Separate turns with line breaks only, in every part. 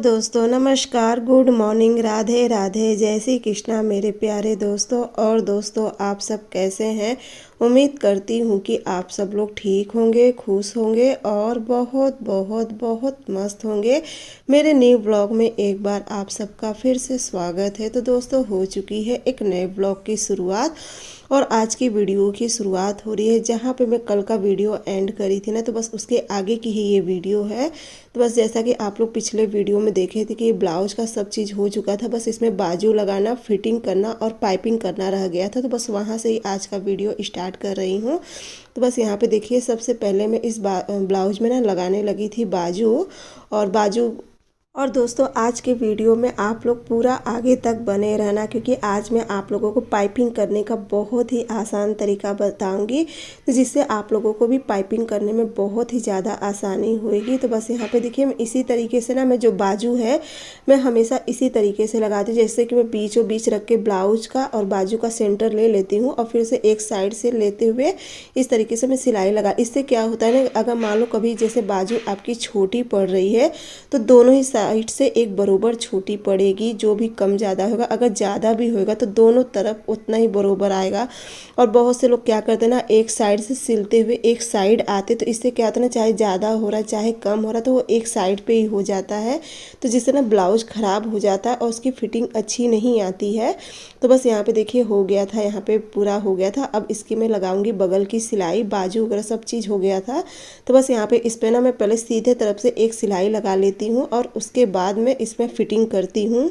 दोस्तों नमस्कार, good morning, Radhe Radhe, जय श्री कृष्णा मेरे प्यारे दोस्तों। और दोस्तों आप सब कैसे हैं? उम्मीद करती हूँ कि आप सब लोग ठीक होंगे, खुश होंगे और बहुत बहुत बहुत मस्त होंगे। मेरे न्यू ब्लॉग में एक बार आप सबका फिर से स्वागत है। तो दोस्तों हो चुकी है एक नए ब्लॉग की शुरुआत और आज की वीडियो की शुरुआत हो रही है। जहाँ पे मैं कल का वीडियो एंड करी थी ना, तो बस उसके आगे की ही ये वीडियो है। तो बस जैसा कि आप लोग पिछले वीडियो में देखे थे कि ब्लाउज का सब चीज़ हो चुका था, बस इसमें बाजू लगाना, फिटिंग करना और पाइपिंग करना रह गया था। तो बस वहाँ से ही आज का वीडियो स्टार्ट कर रही हूँ। तो बस यहाँ पे देखिए, सबसे पहले मैं इस ब्लाउज में ना लगाने लगी थी बाजू। और दोस्तों आज के वीडियो में आप लोग पूरा आगे तक बने रहना, क्योंकि आज मैं आप लोगों को पाइपिंग करने का बहुत ही आसान तरीका बताऊंगी, तो जिससे आप लोगों को भी पाइपिंग करने में बहुत ही ज़्यादा आसानी होएगी। तो बस यहाँ पे देखिए, मैं इसी तरीके से ना, मैं जो बाजू है मैं हमेशा इसी तरीके से लगाती हूँ। जैसे कि मैं बीचों बीच रख के ब्लाउज का और बाजू का सेंटर ले लेती हूँ और फिर से एक साइड से लेते हुए इस तरीके से मैं सिलाई लगा। इससे क्या होता है ना, अगर मान लो कभी जैसे बाजू आपकी छोटी पड़ रही है तो दोनों ही साइड से एक बरोबर छोटी पड़ेगी। जो भी कम ज़्यादा होगा, अगर ज़्यादा भी होगा तो दोनों तरफ उतना ही बरोबर आएगा। और बहुत से लोग क्या करते हैं ना, एक साइड से सिलते हुए एक साइड आते, तो इससे क्या होता है ना, चाहे ज़्यादा हो रहा है चाहे कम हो रहा है तो वो एक साइड पे ही हो जाता है, तो जिससे ना ब्लाउज ख़राब हो जाता है और उसकी फिटिंग अच्छी नहीं आती है। तो बस यहाँ पे देखिए हो गया था, यहाँ पे पूरा हो गया था। अब इसकी मैं लगाऊंगी बगल की सिलाई, बाजू वगैरह सब चीज़ हो गया था। तो बस यहाँ पे इस पे ना मैं पहले सीधे तरफ से एक सिलाई लगा लेती हूँ और उसके बाद में इसमें फिटिंग करती हूँ।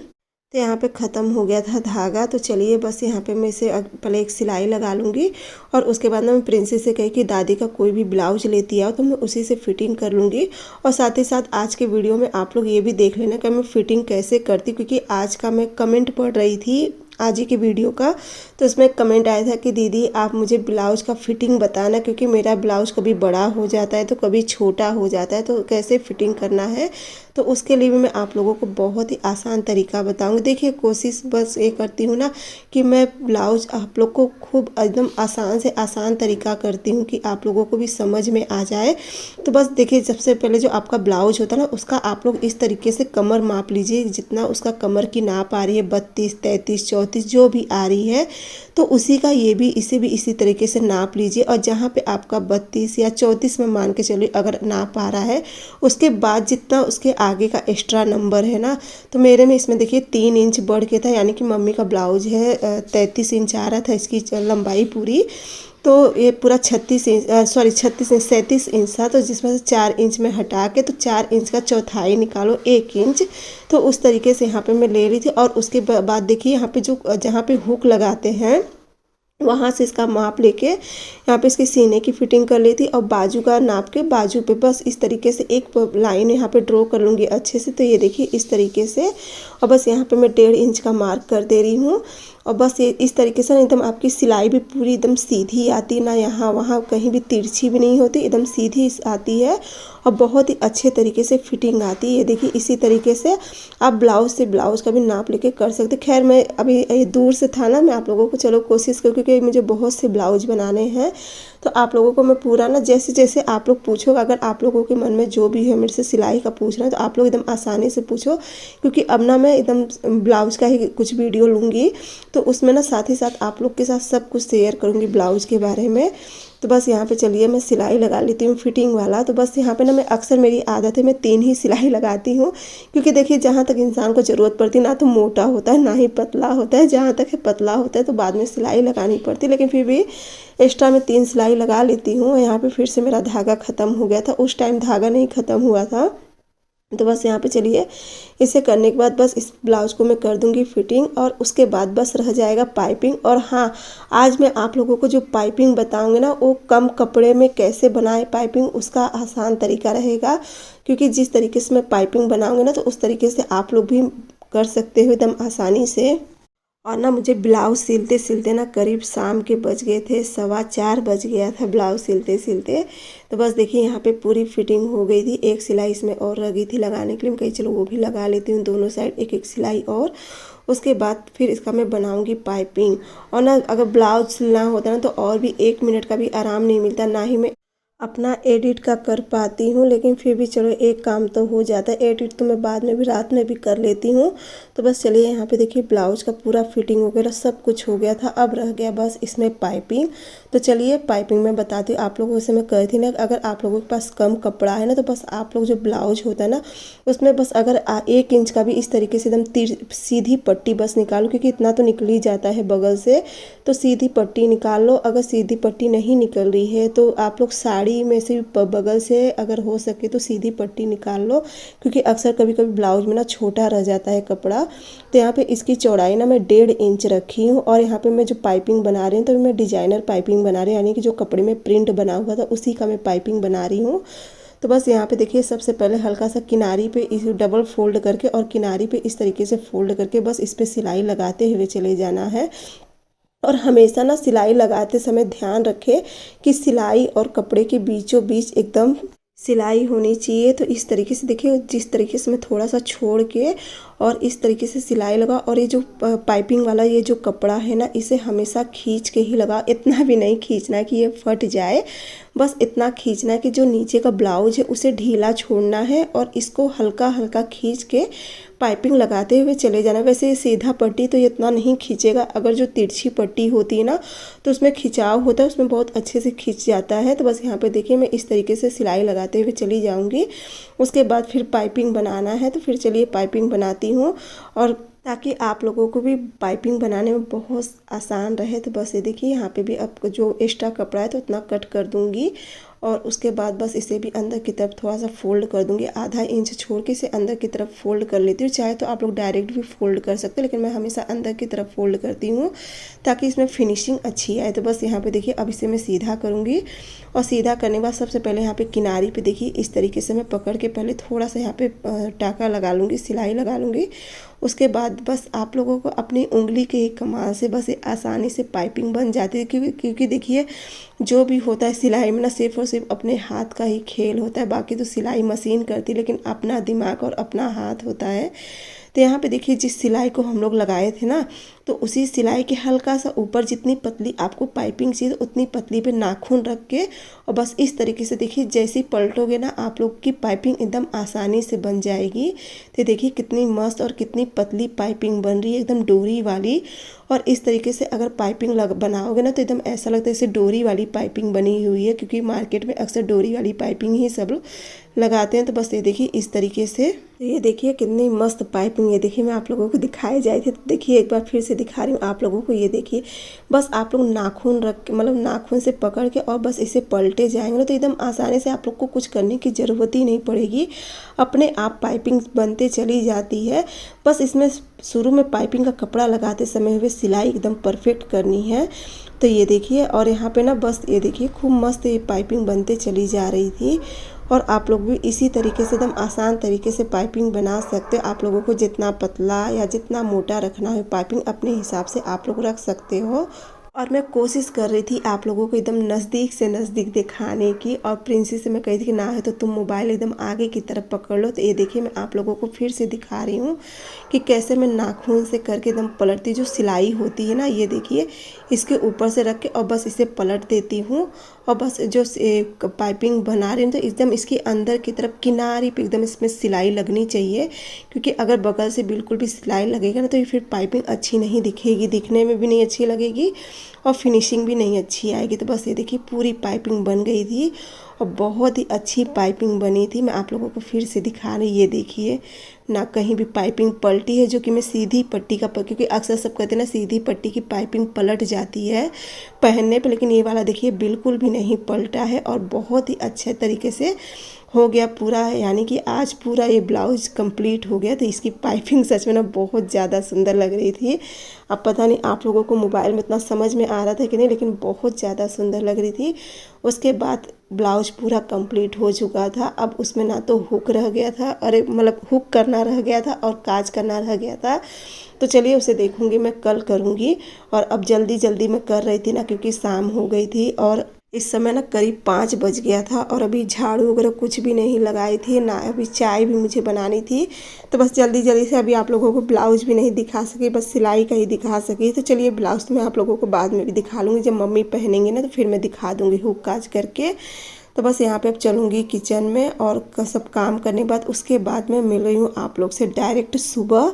तो यहाँ पे ख़त्म हो गया था धागा। तो चलिए बस यहाँ पे मैं इसे पहले एक सिलाई लगा लूँगी और उसके बाद ना मैं प्रिंसेस से कही कि दादी का कोई भी ब्लाउज लेती आओ तो मैं उसी से फिटिंग कर लूँगी। और साथ ही साथ आज के वीडियो में आप लोग ये भी देख लेना कि मैं फिटिंग कैसे करती, क्योंकि आज का मैं कमेंट पढ़ रही थी आज ही के वीडियो का, तो उसमें कमेंट आया था कि दीदी आप मुझे ब्लाउज का फिटिंग बताना, क्योंकि मेरा ब्लाउज कभी बड़ा हो जाता है तो कभी छोटा हो जाता है, तो कैसे फिटिंग करना है। तो उसके लिए भी मैं आप लोगों को बहुत ही आसान तरीका बताऊंगी। देखिए कोशिश बस ये करती हूँ ना कि मैं ब्लाउज आप लोग को खूब एकदम आसान से आसान तरीका करती हूँ कि आप लोगों को भी समझ में आ जाए। तो बस देखिए, सबसे पहले जो आपका ब्लाउज होता है ना, उसका आप लोग इस तरीके से कमर माप लीजिए। जितना उसका कमर की नाप आ रही है 32, 33, 34 जो भी आ रही है, तो उसी का इसे भी इसी तरीके से नाप लीजिए। और जहाँ पे आपका 32 या 34 में मान के चलिए अगर नाप आ रहा है, उसके बाद जितना उसके आगे का एक्स्ट्रा नंबर है ना, तो मेरे में इसमें देखिए 3 इंच बढ़ के था, यानी कि मम्मी का ब्लाउज है 33 इंच आ रहा था इसकी लंबाई पूरी, तो ये पूरा 36 इंच 37 इंच था। तो जिसमें से 4 इंच में हटा के, तो 4 इंच का चौथाई निकालो 1 इंच, तो उस तरीके से यहाँ पे मैं ले रही थी। और उसके बाद देखिए यहाँ पे जहाँ पे हुक लगाते हैं वहाँ से इसका माप लेके यहाँ पे इसकी सीने की फिटिंग कर ली थी और बाजू का नाप के बाजू पे बस इस तरीके से एक लाइन यहाँ पे ड्रॉ कर लूँगी अच्छे से। तो ये देखिए इस तरीके से, और बस यहाँ पे मैं 1.5 इंच का मार्क कर दे रही हूँ। और बस ये इस तरीके से एकदम आपकी सिलाई भी पूरी एकदम सीधी आती है ना, यहाँ वहाँ कहीं भी तिरछी भी नहीं होती, एकदम सीधी आती है और बहुत ही अच्छे तरीके से फिटिंग आती है। ये देखिए इसी तरीके से आप ब्लाउज से ब्लाउज का भी नाप लेके कर सकते। खैर मैं अभी ये दूर से था ना, मैं आप लोगों को चलो कोशिश करूँ, क्योंकि मुझे बहुत से ब्लाउज बनाने हैं, तो आप लोगों को मैं पूरा ना जैसे जैसे आप लोग पूछोगे, अगर आप लोगों के मन में जो भी है मेरे से सिलाई का पूछना है तो आप लोग एकदम आसानी से पूछो, क्योंकि अब ना मैं एकदम ब्लाउज का ही कुछ वीडियो लूँगी, तो उसमें ना साथ ही साथ आप लोग के साथ सब कुछ शेयर करूँगी ब्लाउज के बारे में। तो बस यहाँ पे चलिए मैं सिलाई लगा लेती हूँ फिटिंग वाला। तो बस यहाँ पे ना मैं अक्सर, मेरी आदत है मैं 3 ही सिलाई लगाती हूँ, क्योंकि देखिए जहाँ तक इंसान को ज़रूरत पड़ती है ना, तो मोटा होता है ना ही पतला होता है, जहाँ तक है पतला होता है तो बाद में सिलाई लगानी पड़ती है, लेकिन फिर भी एक्स्ट्रा में 3 सिलाई लगा लेती हूँ। यहाँ पे फिर से मेरा धागा ख़त्म हो गया था, उस टाइम धागा नहीं ख़त्म हुआ था। तो बस यहाँ पे चलिए इसे करने के बाद बस इस ब्लाउज को मैं कर दूंगी फिटिंग और उसके बाद बस रह जाएगा पाइपिंग। और हाँ, आज मैं आप लोगों को जो पाइपिंग बताऊंगी ना, वो कम कपड़े में कैसे बनाए पाइपिंग, उसका आसान तरीका रहेगा, क्योंकि जिस तरीके से मैं पाइपिंग बनाऊंगी ना, तो उस तरीके से आप लोग भी कर सकते हो एकदम आसानी से। और ना मुझे ब्लाउज सिलते सिलते ना करीब शाम के बज गए थे, 4:15 बज गया था ब्लाउज सिलते सिलते। तो बस देखिए यहाँ पे पूरी फिटिंग हो गई थी। एक सिलाई इसमें और रह गई थी लगाने के लिए, मैं कही चलो वो भी लगा लेती हूँ, दोनों साइड एक एक सिलाई। और उसके बाद फिर इसका मैं बनाऊंगी पाइपिंग। और ना अगर ब्लाउज सिलना होता है ना, तो और भी 1 मिनट का भी आराम नहीं मिलता, ना ही मैं अपना एडिट का कर पाती हूँ, लेकिन फिर भी चलो एक काम तो हो जाता है। एडिट तो मैं बाद में भी रात में भी कर लेती हूँ। तो बस चलिए यहाँ पे देखिए ब्लाउज का पूरा फिटिंग वगैरह सब कुछ हो गया था। अब रह गया बस इसमें पाइपिंग। तो चलिए पाइपिंग मैं बताती हूँ आप लोगों से। मैं कही थी ना, अगर आप लोगों के पास कम कपड़ा है ना, तो बस आप लोग जो ब्लाउज होता है ना, उसमें बस अगर 1 इंच का भी इस तरीके से एकदम सीधी पट्टी बस निकालो, क्योंकि इतना तो निकल ही जाता है बगल से। तो सीधी पट्टी निकाल लो। अगर सीधी पट्टी नहीं निकल रही है तो आप लोग साड़ी में से बगल से अगर हो सके तो सीधी पट्टी निकाल लो, क्योंकि अक्सर कभी कभी ब्लाउज में ना छोटा रह जाता है कपड़ा। तो यहाँ पे इसकी चौड़ाई ना मैं 1.5 इंच रखी हूँ। और यहाँ पे मैं जो पाइपिंग बना रही हूँ, तो मैं डिजाइनर पाइपिंग बना रही हूँ, यानी कि जो कपड़े में प्रिंट बना हुआ था उसी का मैं पाइपिंग बना रही हूँ। तो बस यहाँ पे देखिए सबसे पहले हल्का सा किनारी पे इस डबल फोल्ड करके और किनारी पे इस तरीके से फोल्ड करके बस इस पे सिलाई लगाते हुए चले जाना है। और हमेशा ना सिलाई लगाते समय ध्यान रखें कि सिलाई और कपड़े के बीचों बीच एकदम सिलाई होनी चाहिए। तो इस तरीके से देखिए, जिस तरीके से मैं थोड़ा सा छोड़ के और इस तरीके से सिलाई लगा। और ये जो पाइपिंग वाला ये जो कपड़ा है ना, इसे हमेशा खींच के ही लगा। इतना भी नहीं खींचना है कि ये फट जाए, बस इतना खींचना है कि जो नीचे का ब्लाउज है उसे ढीला छोड़ना है और इसको हल्का हल्का खींच के पाइपिंग लगाते हुए चले जाना। वैसे ये सीधा पट्टी तो ये इतना नहीं खींचेगा, अगर जो तिरछी पट्टी होती है ना तो उसमें खिंचाव होता है, उसमें बहुत अच्छे से खींच जाता है। तो बस यहाँ पे देखिए मैं इस तरीके से सिलाई लगाते हुए चली जाऊँगी। उसके बाद फिर पाइपिंग बनाना है। तो फिर चलिए पाइपिंग बनाती हूँ, और ताकि आप लोगों को भी पाइपिंग बनाने में बहुत आसान रहे। तो बस ये देखिए यहाँ पे भी अब जो एक्स्ट्रा कपड़ा है तो उतना कट कर दूँगी। और उसके बाद बस इसे भी अंदर की तरफ थोड़ा सा फोल्ड कर दूंगी। ½ इंच छोड़ के इसे अंदर की तरफ फोल्ड कर लेती हूँ। चाहे तो आप लोग डायरेक्ट भी फोल्ड कर सकते हैं, लेकिन मैं हमेशा अंदर की तरफ फोल्ड करती हूँ ताकि इसमें फिनिशिंग अच्छी आए। तो बस यहाँ पे देखिए अब इसे मैं सीधा करूँगी। और सीधा करने के बाद सबसे पहले यहाँ पे किनारी पे देखिए इस तरीके से मैं पकड़ के पहले थोड़ा सा यहाँ पे टाँका लगा लूँगी, सिलाई लगा लूँगी। उसके बाद बस आप लोगों को अपनी उंगली के ही कमाल से बस आसानी से पाइपिंग बन जाती है। क्योंकि देखिए जो भी होता है सिलाई में ना, सिर्फ और सिर्फ अपने हाथ का ही खेल होता है। बाकी तो सिलाई मशीन करती है, लेकिन अपना दिमाग और अपना हाथ होता है। तो यहाँ पे देखिए जिस सिलाई को हम लोग लगाए थे ना, तो उसी सिलाई के हल्का सा ऊपर जितनी पतली आपको पाइपिंग चाहिए उतनी पतली पे नाखून रख के और बस इस तरीके से देखिए जैसे ही पलटोगे ना आप लोग की पाइपिंग एकदम आसानी से बन जाएगी। तो देखिए कितनी मस्त और कितनी पतली पाइपिंग बन रही है, एकदम डोरी वाली। और इस तरीके से अगर पाइपिंग बनाओगे ना तो एकदम ऐसा लगता है जैसे डोरी वाली पाइपिंग बनी हुई है, क्योंकि मार्केट में अक्सर डोरी वाली पाइपिंग ही सब लगाते हैं। तो बस ये देखिए इस तरीके से, तो ये देखिए कितनी मस्त पाइपिंग है। देखिए मैं आप लोगों को दिखाए जाए थे, तो देखिए एक बार फिर से दिखा रही हूँ आप लोगों को। ये देखिए बस आप लोग नाखून रख के, मतलब नाखून से पकड़ के और बस इसे पलटे जाएंगे ना, तो एकदम आसानी से आप लोग को कुछ करने की ज़रूरत ही नहीं पड़ेगी, अपने आप पाइपिंग बनते चली जाती है। बस इसमें शुरू में पाइपिंग का कपड़ा लगाते समय हुए सिलाई एकदम परफेक्ट करनी है। तो ये देखिए, और यहाँ पे ना बस ये देखिए खूब मस्त ये पाइपिंग बनते चली जा रही थी। और आप लोग भी इसी तरीके से एकदम आसान तरीके से पाइपिंग बना सकते हो। आप लोगों को जितना पतला या जितना मोटा रखना है पाइपिंग अपने हिसाब से आप लोग रख सकते हो। और मैं कोशिश कर रही थी आप लोगों को एकदम नज़दीक से नज़दीक दिखाने की। और प्रिंसी से मैं कही थी कि ना है तो तुम मोबाइल एकदम आगे की तरफ पकड़ लो। तो ये देखिए मैं आप लोगों को फिर से दिखा रही हूँ कि कैसे मैं नाखून से करके एकदम पलटती, जो सिलाई होती है ना, ये देखिए इसके ऊपर से रख के और बस इसे पलट देती हूँ। और बस जो पाइपिंग बना रही हूँ तो एकदम इसके अंदर की तरफ किनारे पे एकदम इसमें सिलाई लगनी चाहिए, क्योंकि अगर बगल से बिल्कुल भी सिलाई लगेगा ना तो ये फिर पाइपिंग अच्छी नहीं दिखेगी, दिखने में भी नहीं अच्छी लगेगी और फिनिशिंग भी नहीं अच्छी आएगी। तो बस ये देखिए पूरी पाइपिंग बन गई थी और बहुत ही अच्छी पाइपिंग बनी थी। मैं आप लोगों को फिर से दिखा रही, ये देखिए ना कहीं भी पाइपिंग पलटी है, जो कि मैं सीधी पट्टी का, क्योंकि अक्सर सब कहते हैं ना सीधी पट्टी की पाइपिंग पलट जाती है पहनने पे, लेकिन ये वाला देखिए बिल्कुल भी नहीं पलटा है और बहुत ही अच्छे तरीके से हो गया पूरा। यानी कि आज पूरा ये ब्लाउज कंप्लीट हो गया। तो इसकी पाइपिंग सच में ना बहुत ज़्यादा सुंदर लग रही थी। अब पता नहीं आप लोगों को मोबाइल में इतना समझ में आ रहा था कि नहीं, लेकिन बहुत ज़्यादा सुंदर लग रही थी। उसके बाद ब्लाउज पूरा कंप्लीट हो चुका था। अब उसमें ना तो हुक रह गया था, अरे मतलब हुक करना रह गया था और काज करना रह गया था। तो चलिए उसे देखूंगी मैं कल करूंगी। और अब जल्दी जल्दी मैं कर रही थी ना, क्योंकि शाम हो गई थी और इस समय ना करीब 5 बज गया था और अभी झाड़ू वगैरह कुछ भी नहीं लगाई थी ना, अभी चाय भी मुझे बनानी थी। तो बस जल्दी जल्दी से अभी आप लोगों को ब्लाउज भी नहीं दिखा सकी, बस सिलाई का ही दिखा सकी। तो चलिए ब्लाउज तो मैं आप लोगों को बाद में भी दिखा लूँगी, जब मम्मी पहनेंगे ना तो फिर मैं दिखा दूँगी हुक काज करके। तो बस यहाँ पे अब चलूँगी किचन में और सब काम करने के बाद उसके बाद मैं मिल रही हूँ आप लोग से डायरेक्ट सुबह।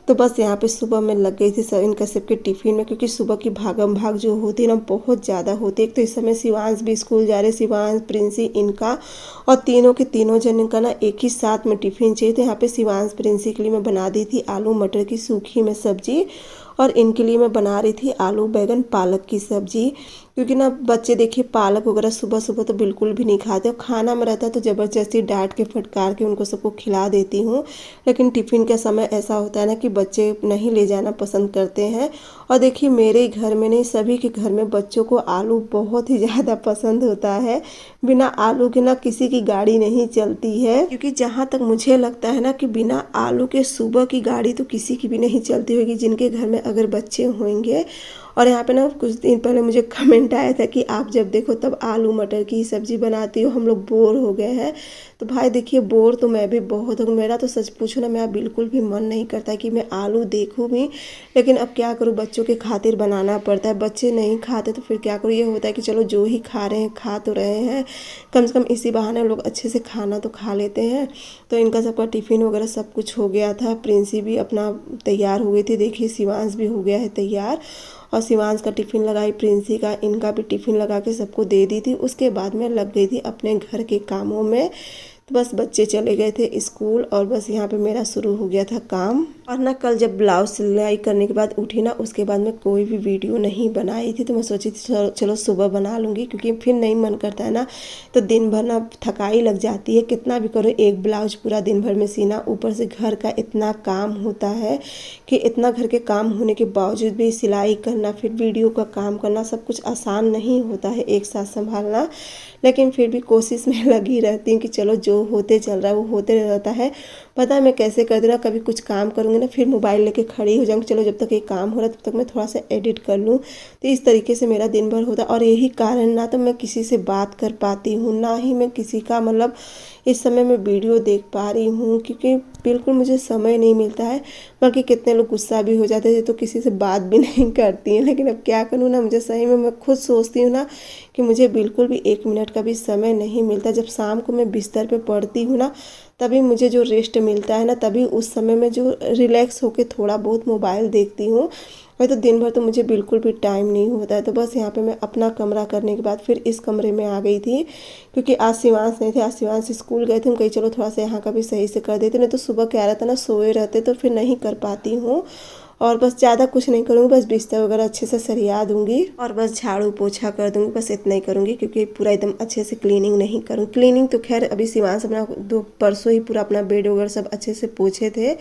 तो बस यहाँ पे सुबह मैं लग गई थी सब इनका सबके टिफ़िन में, क्योंकि सुबह की भागम भाग जो होती है ना बहुत ज़्यादा होती है। एक तो इस समय शिवांश भी स्कूल जा रहे, शिवांश, प्रिंसी इनका, और तीनों के तीनों जन का ना एक ही साथ में टिफ़िन चाहिए। तो यहाँ पे शिवांश प्रिंसी के लिए मैं बना दी थी आलू मटर की सूखी में सब्जी, और इनके लिए मैं बना रही थी आलू बैगन पालक की सब्जी। क्योंकि ना बच्चे देखिए पालक वगैरह सुबह सुबह तो बिल्कुल भी नहीं खाते, और खाना में रहता है तो ज़बरदस्ती डांट के फटकार के उनको सबको खिला देती हूँ। लेकिन टिफ़िन का समय ऐसा होता है ना कि बच्चे नहीं ले जाना पसंद करते हैं। और देखिए मेरे घर में नहीं, सभी के घर में बच्चों को आलू बहुत ही ज़्यादा पसंद होता है। बिना आलू के ना किसी की गाड़ी नहीं चलती है, क्योंकि जहाँ तक मुझे लगता है ना कि बिना आलू के सुबह की गाड़ी तो किसी की भी नहीं चलती होगी, जिनके घर में अगर बच्चे होंगे। और यहाँ पे ना कुछ दिन पहले मुझे कमेंट आया था कि आप जब देखो तब आलू मटर की सब्ज़ी बनाती हो, हम लोग बोर हो गए हैं। तो भाई देखिए बोर तो मैं भी बहुत हूँ, मेरा तो सच पूछो ना मेरा बिल्कुल भी मन नहीं करता कि मैं आलू देखूँ भी। लेकिन अब क्या करूँ, बच्चों के खातिर बनाना पड़ता है, बच्चे नहीं खाते तो फिर क्या करूँ। ये होता है कि चलो जो ही खा रहे हैं खा तो रहे हैं, कम से कम इसी बहाने लोग अच्छे से खाना तो खा लेते हैं। तो इनका सबका टिफ़िन वगैरह सब कुछ हो गया था, प्रिंसी भी अपना तैयार हो गई थी, देखिए शिवांश भी हो गया है तैयार। और शिवांश का टिफ़िन लगाई, प्रिंसी का, इनका भी टिफ़िन लगा के सबको दे दी थी। उसके बाद मैं लग गई थी अपने घर के कामों में। तो बस बच्चे चले गए थे स्कूल और बस यहाँ पे मेरा शुरू हो गया था काम। और ना कल जब ब्लाउज सिलाई करने के बाद उठी ना, उसके बाद मैं कोई भी वीडियो नहीं बनाई थी। तो मैं सोची थी चलो सुबह बना लूँगी, क्योंकि फिर नहीं मन करता है ना, तो दिन भर ना थकाई लग जाती है। कितना भी करो एक ब्लाउज पूरा दिन भर में सीना, ऊपर से घर का इतना काम होता है कि इतना घर के काम होने के बावजूद भी सिलाई करना, फिर वीडियो का काम करना, सब कुछ आसान नहीं होता है एक साथ संभालना। लेकिन फिर भी कोशिश में लगी रहती हूँ कि चलो जो होते चल रहा है वो होते रहता है। पता है मैं कैसे करती हूँ ना, कभी कुछ काम करूँगी ना फिर मोबाइल लेके खड़ी हो जाऊँगी, चलो जब तक ये काम हो रहा है तब तक मैं थोड़ा सा एडिट कर लूँ। तो इस तरीके से मेरा दिन भर होता है। और यही कारण ना तो मैं किसी से बात कर पाती हूँ, ना ही मैं किसी का मतलब इस समय मैं वीडियो देख पा रही हूँ, क्योंकि बिल्कुल मुझे समय नहीं मिलता है। बल्कि कितने लोग गुस्सा भी हो जाते थे तो किसी से बात भी नहीं करती हैं। लेकिन अब क्या करूँ ना, मुझे सही में मैं खुद सोचती हूँ ना कि मुझे बिल्कुल भी 1 मिनट का भी समय नहीं मिलता। जब शाम को मैं बिस्तर पे पड़ती हूँ ना, तभी मुझे जो रेस्ट मिलता है ना, तभी उस समय में जो रिलैक्स होके थोड़ा बहुत मोबाइल देखती हूँ। और तो दिन भर तो मुझे बिल्कुल भी टाइम नहीं होता है। तो बस यहाँ पे मैं अपना कमरा करने के बाद फिर इस कमरे में आ गई थी, क्योंकि आज शिवांश नहीं थे, आज शिवांश स्कूल गए थे। हम कहीं चलो थोड़ा सा यहाँ का भी सही से कर देते, नहीं तो सुबह क्या रहता ना सोए रहते तो फिर नहीं कर पाती हूँ। और बस ज़्यादा कुछ नहीं करूँगी, बस बिस्तर वगैरह अच्छे से सरिया दूँगी और बस झाड़ू पोछा कर दूँगी, बस इतना ही करूँगी। क्योंकि पूरा एकदम अच्छे से क्लीनिंग नहीं करूँ। क्लीनिंग तो खैर अभी शिवांश अपना परसों ही पूरा अपना बेड वगैरह सब अच्छे से पोछे थे।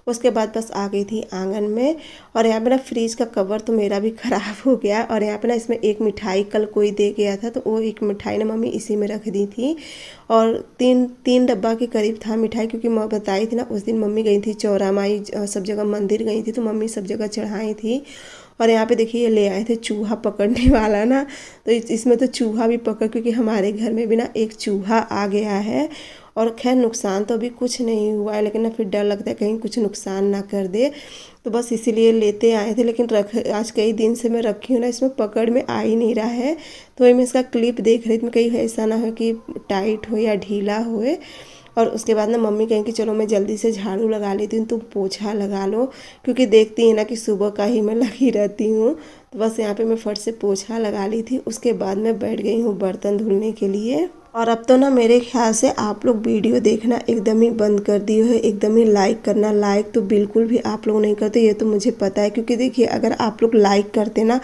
उसके बाद बस आ गई थी आंगन में। और यहाँ पे ना फ्रिज का कवर तो मेरा भी ख़राब हो गया। और यहाँ पे ना इसमें एक मिठाई कल कोई दे गया था, तो वो एक मिठाई ना मम्मी इसी में रख दी थी। और तीन डब्बा के करीब था मिठाई, क्योंकि मैं बताई थी ना उस दिन मम्मी गई थी चौरा माई सब जगह मंदिर गई थी, तो मम्मी सब जगह चढ़ाई थी। और यहाँ पे देखिए ये ले आए थे चूहा पकड़ने वाला ना, तो इसमें तो चूहा भी पकड़, क्योंकि हमारे घर में भी ना एक चूहा आ गया है। और खैर नुकसान तो अभी कुछ नहीं हुआ है, लेकिन ना फिर डर लगता है कहीं कुछ नुकसान ना कर दे, तो बस इसीलिए लेते आए थे। लेकिन आज कई दिन से मैं रखी हूँ ना, इसमें पकड़ में आ ही नहीं रहा है। तो वही मैं इसका क्लिप देख रही थी, कहीं ऐसा ना हो कि टाइट हो या ढीला होए। और उसके बाद ना मम्मी कहें कि चलो मैं जल्दी से झाड़ू लगा लेती हूँ, तुम पोछा लगा लो, क्योंकि देखती है ना कि सुबह का ही मैं लगी रहती हूँ। तो बस यहाँ पे मैं फट से पोछा लगा ली थी। उसके बाद मैं बैठ गई हूँ बर्तन धुलने के लिए। और अब तो ना मेरे ख्याल से आप लोग वीडियो देखना एकदम ही बंद कर दिए हो, एकदम ही लाइक करना, लाइक तो बिल्कुल भी आप लोग नहीं करते, ये तो मुझे पता है। क्योंकि देखिए अगर आप लोग लाइक करते ना,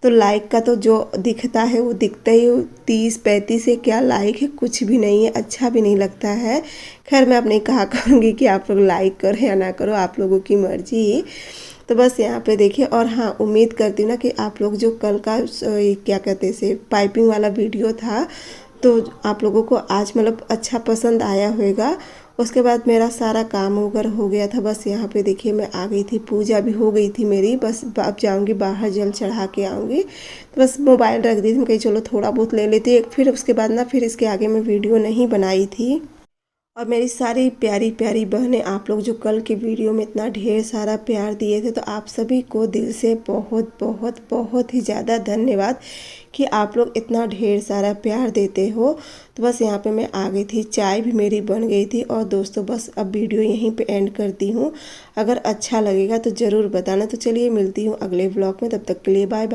तो लाइक का तो जो दिखता है वो दिखता ही, 30-35 से क्या लाइक है, कुछ भी नहीं है, अच्छा भी नहीं लगता है। खैर मैं अब नहीं कहा करूँगी कि आप लोग लाइक करो या ना करो, आप लोगों की मर्जी। तो बस यहाँ पे देखिए। और हाँ, उम्मीद करती हूँ ना कि आप लोग जो कल का क्या कहते हैं पाइपिंग वाला वीडियो था, तो आप लोगों को आज मतलब अच्छा पसंद आया होगा। उसके बाद मेरा सारा काम वगैरह हो गया था। बस यहाँ पे देखिए मैं आ गई थी, पूजा भी हो गई थी मेरी। बस अब जाऊँगी बाहर, जल चढ़ा के आऊँगी। तो बस मोबाइल रख दी थी, मैं कहीं चलो थोड़ा बहुत ले लेती। फिर उसके बाद ना फिर इसके आगे मैं वीडियो नहीं बनाई थी। और मेरी सारी प्यारी प्यारी बहनें, आप लोग जो कल के वीडियो में इतना ढेर सारा प्यार दिए थे, तो आप सभी को दिल से बहुत बहुत बहुत ही ज़्यादा धन्यवाद कि आप लोग इतना ढेर सारा प्यार देते हो। तो बस यहाँ पे मैं आ गई थी, चाय भी मेरी बन गई थी। और दोस्तों बस अब वीडियो यहीं पे एंड करती हूँ। अगर अच्छा लगेगा तो ज़रूर बताना। तो चलिए मिलती हूँ अगले व्लॉग में, तब तक के लिए बाय बाय।